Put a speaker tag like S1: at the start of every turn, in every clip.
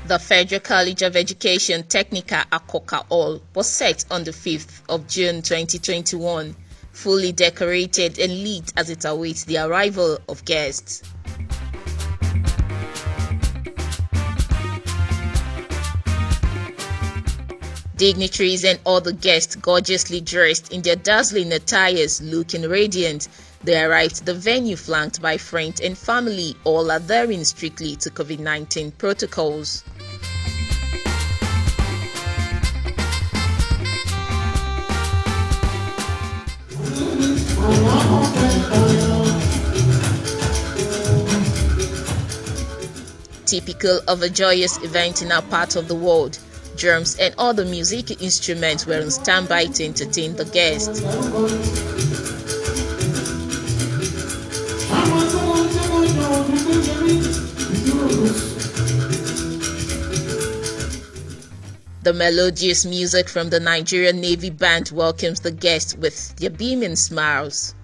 S1: The Federal College of Education Technical Akoka Hall was set on the 5th of June 2021, fully decorated and lit as it awaits the arrival of guests. Dignitaries and other guests gorgeously dressed in their dazzling attires, looking radiant. They arrived at the venue flanked by friends and family, all adhering strictly to COVID-19 protocols. Typical of a joyous event in our part of the world, drums and other music instruments were on standby to entertain the guests. The melodious music from the Nigerian Navy Band welcomes the guests with their beaming smiles.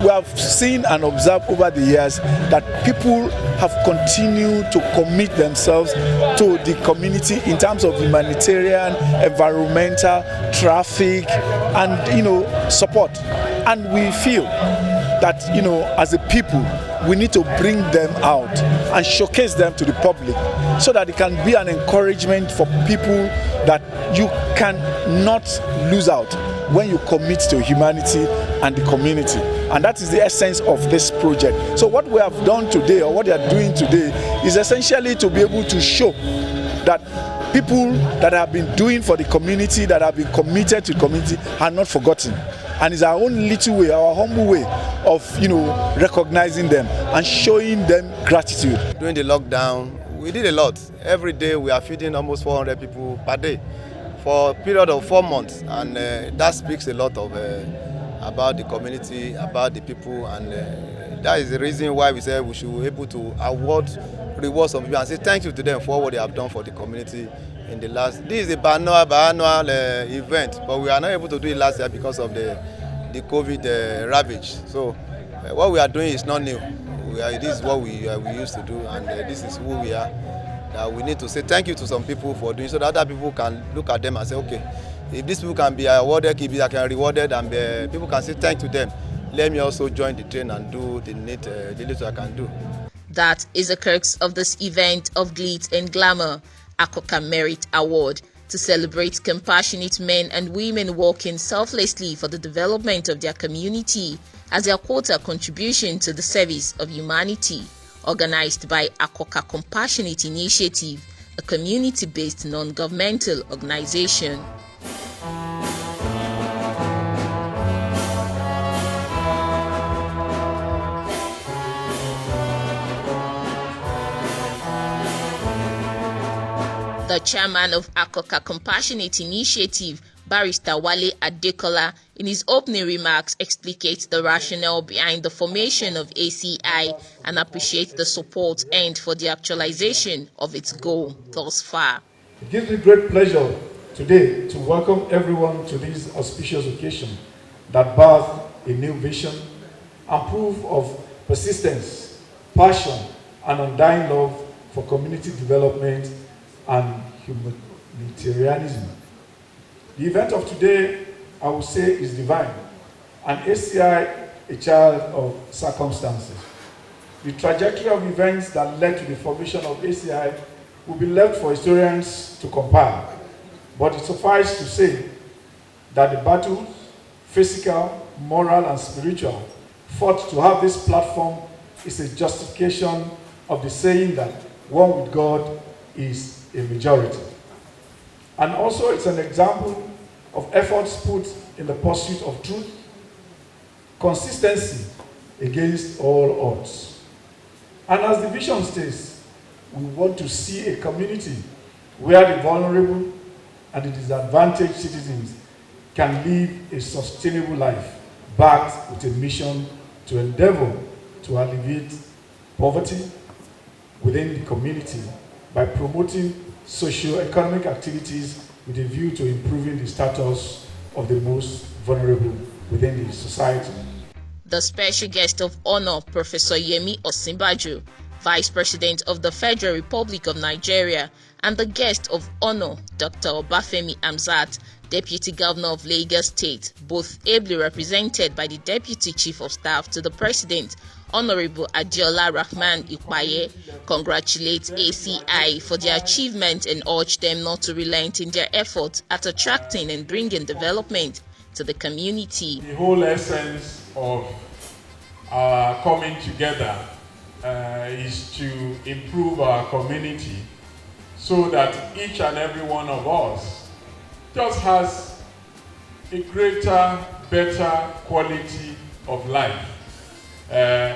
S2: We have seen and observed over the years that people have continued to commit themselves to the community in terms of humanitarian, environmental, traffic, and support. And we feel that as a people, we need to bring them out and showcase them to the public so that it can be an encouragement for people that you cannot lose out when you commit to humanity and the community. And that is the essence of this project. So what we have done today, or what they are doing today, is essentially to be able to show that people that have been doing for the community, that have been committed to the community, are not forgotten. And it's our own little way, our humble way of recognizing them and showing them gratitude.
S3: During the lockdown, we did a lot. Every day we are feeding almost 400 people per day for a period of 4 months, and that speaks a lot of about the community, about the people, and that is the reason why we said we should be able to reward some people and say thank you to them for what they have done for the community in the last. This is a biannual event, but we are not able to do it last year because of the COVID ravage. So what we are doing is not new. This is what we used to do, and this is who we are. We need to say thank you to some people for doing so that other people can look at them and say, okay, if these people can be awarded, if they can be rewarded, and people can say thank to them, let me also join the train and do the little I can do.
S1: That is the crux of this event of glitz and glamour, Akoka Merit Award, to celebrate compassionate men and women working selflessly for the development of their community as their quota contribution to the service of humanity. Organized by Akoka Compassionate Initiative, a community-based non-governmental organization. The chairman of Akoka Compassionate Initiative, Barrister Wale Adekola, in his opening remarks explicates the rationale behind the formation of ACI and appreciates the support earned for the actualization of its goal thus far.
S4: It gives me great pleasure today to welcome everyone to this auspicious occasion that birthed a new vision and proof of persistence, passion, and undying love for community development and humanitarianism. The event of today, I would say, is divine, and ACI a child of circumstances. The trajectory of events that led to the formation of ACI will be left for historians to compile, but it suffices to say that the battles, physical, moral, and spiritual, fought to have this platform is a justification of the saying that one with God is a majority. And also it's an example of efforts put in the pursuit of truth, consistency against all odds. And as the vision states, we want to see a community where the vulnerable and the disadvantaged citizens can live a sustainable life, backed with a mission to endeavor to alleviate poverty within the community by promoting socio-economic activities with a view to improving the status of the most vulnerable within the society.
S1: The special guest of honor, Professor Yemi Osinbajo, Vice President of the Federal Republic of Nigeria, and the guest of honor, Dr. Obafemi Amzat, Deputy Governor of Lagos State, both ably represented by the Deputy Chief of Staff to the President, Honorable Adeola Rahman Ipaye, congratulate ACI for their achievement and urge them not to relent in their efforts at attracting and bringing development to the community.
S4: The whole essence of our coming together is to improve our community so that each and every one of us just has a greater, better quality of life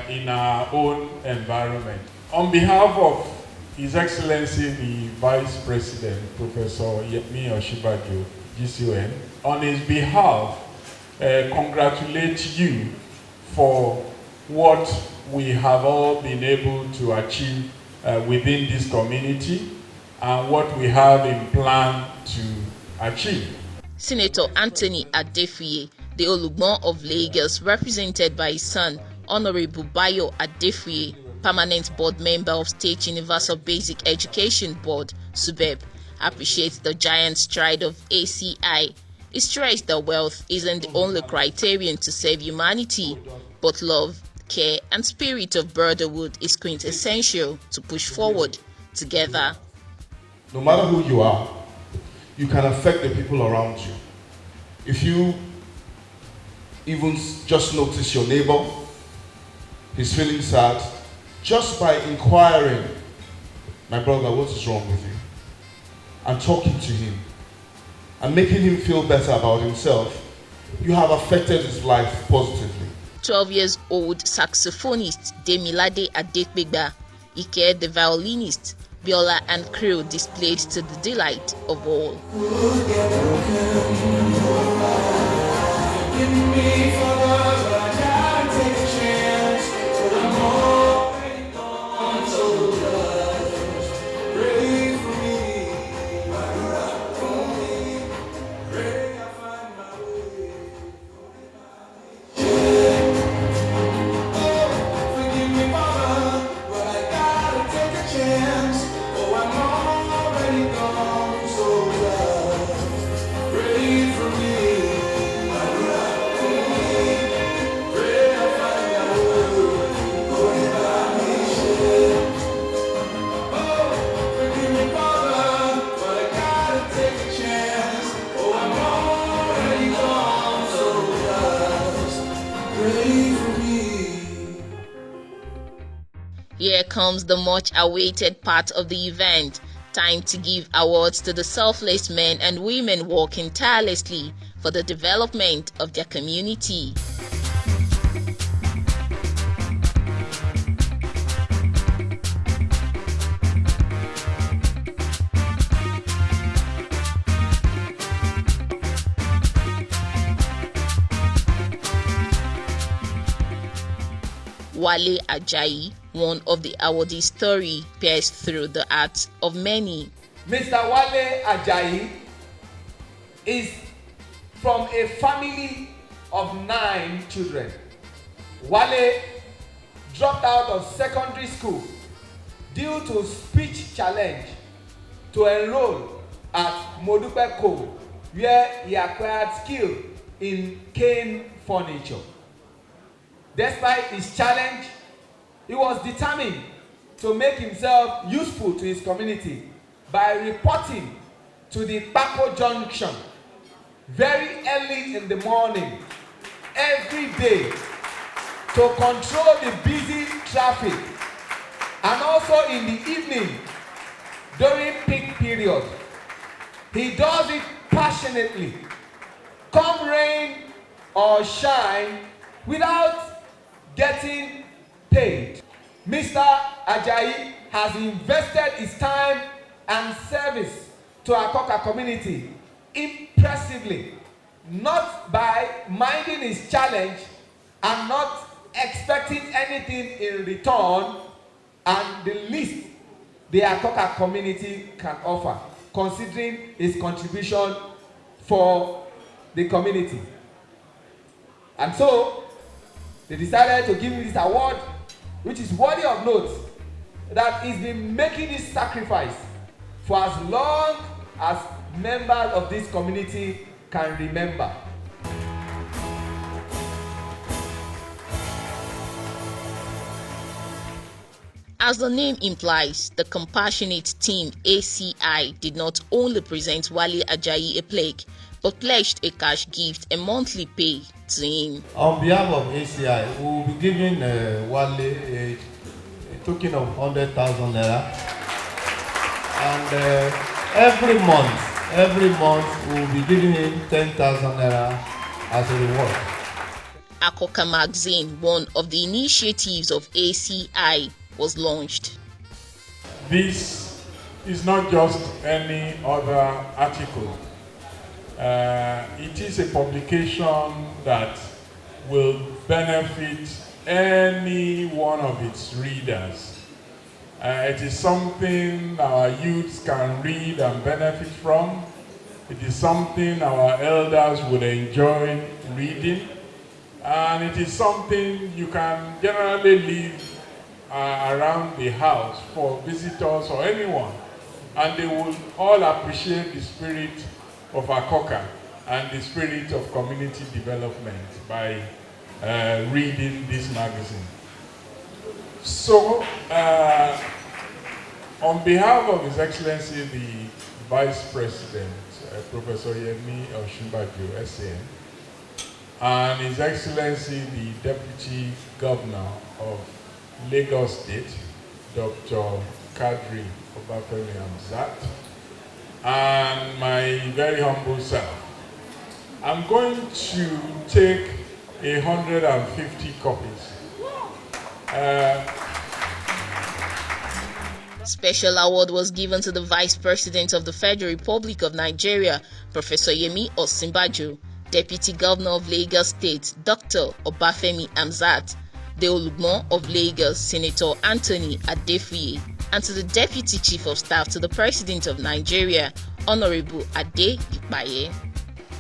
S4: in our own environment. On behalf of His Excellency the Vice President, Professor Yemi Osinbajo, GCON, on his behalf, congratulate you for what we have all been able to achieve within this community and what we have in plan to achieve.
S1: Senator Anthony Adefuye, the Olugbon of Lagos, represented by his son, Honorable Bayo Adefuye, permanent board member of State Universal Basic Education Board, SUBEB, appreciates the giant stride of ACI. He stressed that wealth isn't the only criterion to save humanity, but love, care, and spirit of brotherhood is quintessential to push forward together.
S5: No matter who you are, you can affect the people around you. If you even just notice your neighbor, he's feeling sad, just by inquiring, my brother, what is wrong with you? And talking to him and making him feel better about himself, you have affected his life positively.
S1: 12-year-old saxophonist Demilade Adekbegba, Ike the violinist, Biola and crew displayed to the delight of all. Here comes the much-awaited part of the event. Time to give awards to the selfless men and women working tirelessly for the development of their community. Wale Ajayi, one of the awardees' story, pierced through the hearts of many.
S6: Mr. Wale Ajayi is from a family of 9 children. Wale dropped out of secondary school due to speech challenge to enroll at Modupe Co, where he acquired skill in cane furniture. Despite his challenge, he was determined to make himself useful to his community by reporting to the Bako Junction very early in the morning every day to control the busy traffic, and also in the evening during peak period. He does it passionately, come rain or shine, without getting paid. Mr. Ajayi has invested his time and service to Akoka community impressively, not by minding his challenge and not expecting anything in return, and the least the Akoka community can offer, considering his contribution for the community. And so they decided to give him this award, which is worthy of note, that he's been making this sacrifice for as long as members of this community can remember.
S1: As the name implies, the Compassionate Team ACI did not only present Wale Ajayi a plaque, but pledged a cash gift and monthly pay to him.
S3: On behalf of ACI, we will be giving Wale a token of 100,000 naira. And every month we will be giving him 10,000 naira as a reward.
S1: Akoka magazine, one of the initiatives of ACI, was launched.
S4: This is not just any other article. It is a publication that will benefit any one of its readers. It is something our youths can read and benefit from. It is something our elders would enjoy reading. And it is something you can generally leave around the house for visitors or anyone, and they will all appreciate the spirit of Akoka and the spirit of community development by reading this magazine. So, on behalf of His Excellency the Vice President, Professor Yemi Osinbajo, SAN, and His Excellency the Deputy Governor of Lagos State, Dr. Kadri Obafemi Hamzat, and my very humble self, I'm going to take 150 copies.
S1: Special award was given to the Vice President of the Federal Republic of Nigeria, Professor Yemi Osinbajo, Deputy Governor of Lagos State, Dr. Obafemi Hamzat, the Olugbon of Lagos, Senator Anthony Adefuye, and to the Deputy Chief of Staff to the President of Nigeria, Honorable Ade Ipaye.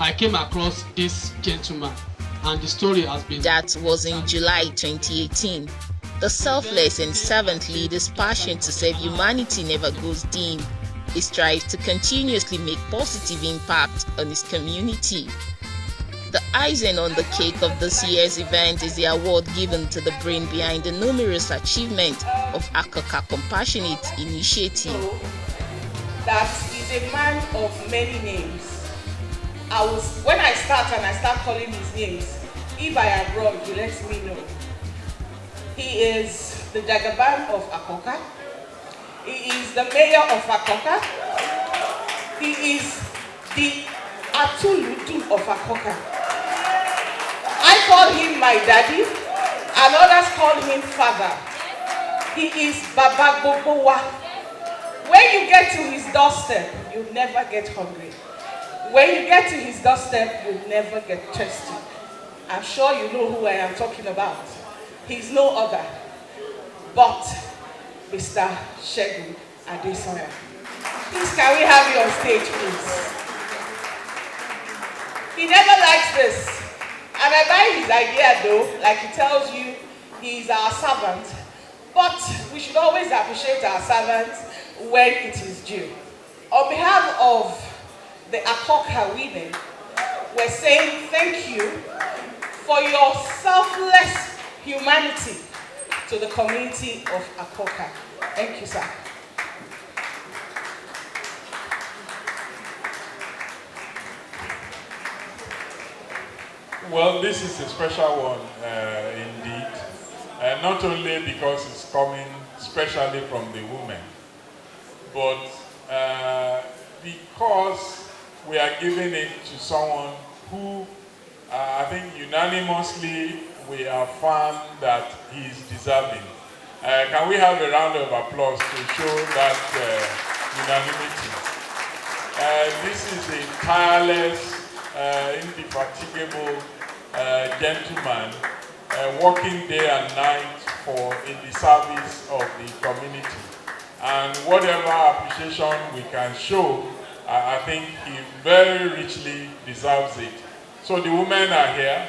S7: I came across this gentleman, and the story has been...
S1: That was in July 2018. The selfless and servant leader's passion to serve humanity never goes dim. He strives to continuously make positive impact on his community. The icing on the cake of this year's event is the award given to the brain behind the numerous achievements of Akoka Compassionate Initiative.
S8: That is a man of many names. When I start calling his names, if I am wrong, he lets me know. He is the Jagaban of Akoka. He is the mayor of Akoka. He is the Atuludu of Akoka. I call him my daddy, and others call him father. He is Baba Gogowa. When you get to his doorstep, you never get hungry. When you get to his doorstep, you never get thirsty. I'm sure you know who I am talking about. He's no other but Mr. Segun Adesanya. Please, can we have you on stage, please? He never likes this. And I buy his idea though, like he tells you, he's our servant. But we should always appreciate our servants when it is due. On behalf of the Akoka women, we're saying thank you for your selfless humanity to the community of Akoka. Thank you, sir.
S4: Well, this is a special one indeed, not only because it's coming specially from the women, but because we are giving it to someone who I think unanimously we affirm that he is deserving. Can we have a round of applause to show that unanimity? This is a tireless, indefatigable gentleman working day and night in the service of the community. And whatever appreciation we can show, I think he very richly deserves it. So the women are here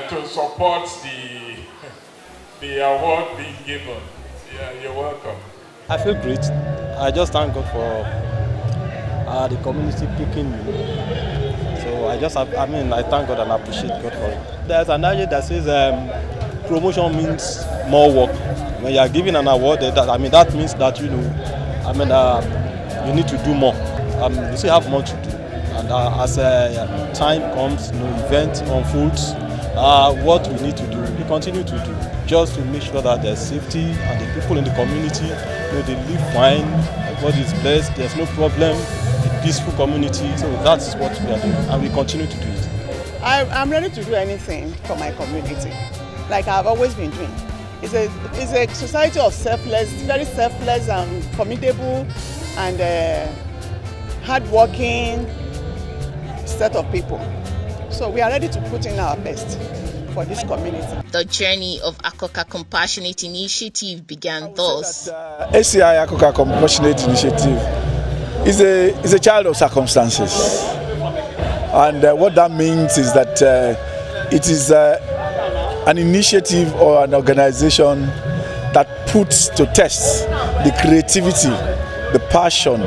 S4: to support the award being given. Yeah, you're welcome.
S9: I feel great. I just thank God for the community picking me. So I thank God and appreciate God for it. There's an adage that says promotion means more work. When you are given an award, that means that you need to do more. You still have more to do. And as time comes, event unfolds, what we need to do, we continue to do, just to make sure that there's safety and the people in the community, they live fine, everybody is blessed, there's no problem, a peaceful community. So that's what we are doing, and we continue to do it.
S10: I'm ready to do anything for my community, like I've always been doing. It's a society of selfless, very selfless and formidable and hardworking set of people. So we are ready to put in our best for this community.
S1: The journey of Akoka Compassionate Initiative began thus.
S2: ACI Akoka Compassionate Initiative is a child of circumstances. And what that means is that it is an initiative or an organization that puts to test the creativity, the passion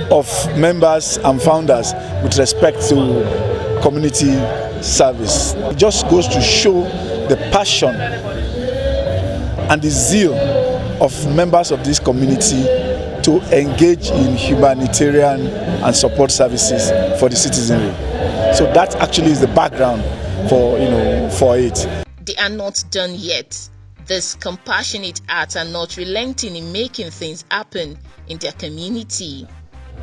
S2: of members and founders with respect to community service. It just goes to show the passion and the zeal of members of this community to engage in humanitarian and support services for the citizenry. So that actually is the background for it.
S1: They are not done yet. These compassionate hearts are not relenting in making things happen in their community.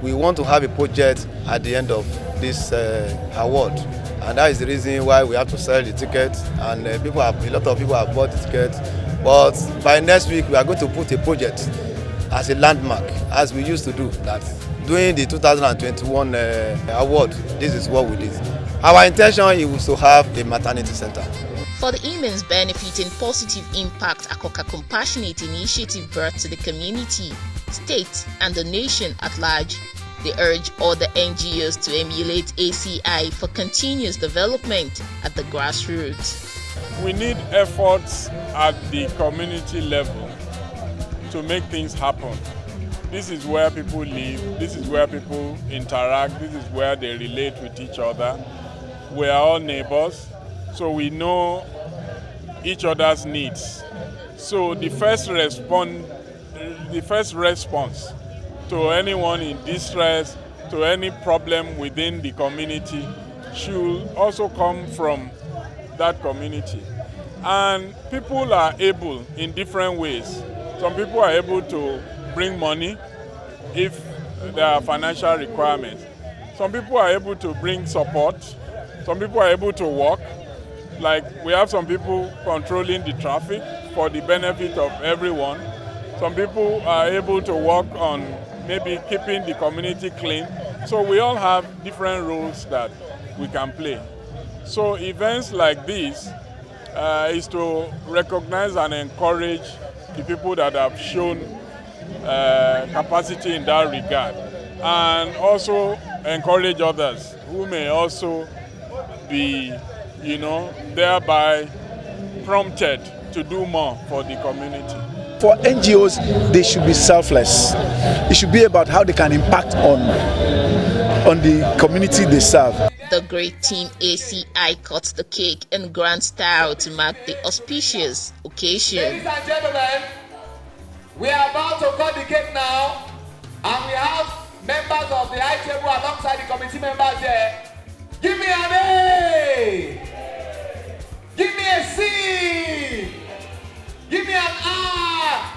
S3: We want to have a project at the end of this award, and that is the reason why we have to sell the tickets. And a lot of people have bought the tickets. But by next week, we are going to put a project as a landmark, as we used to do. That during the 2021 award, this is what we did. Our intention is to have a maternity center.
S1: For the immense benefit and positive impact Akoka Compassionate Initiative brought to the community, state, and the nation at large, they urge other NGOs to emulate ACI for continuous development at the grassroots.
S11: We need efforts at the community level to make things happen. This is where people live, this is where people interact, this is where they relate with each other. We are all neighbors, so we know each other's needs. So the first response to anyone in distress, to any problem within the community, should also come from that community. And people are able in different ways. Some people are able to bring money if there are financial requirements. Some people are able to bring support. Some people are able to walk. Like we have some people controlling the traffic for the benefit of everyone. Some people are able to work on maybe keeping the community clean. So we all have different roles that we can play. So events like this is to recognize and encourage the people that have shown capacity in that regard, and also encourage others who may also be, thereby prompted to do more for the community.
S2: For NGOs, they should be selfless. It should be about how they can impact on the community they serve.
S1: The great team ACI cuts the cake in grand style to mark the auspicious occasion.
S6: Ladies and gentlemen, we are about to cut the cake now, and we have members of the high table alongside the committee members there. Give me an A! Give me a C! Give me an R!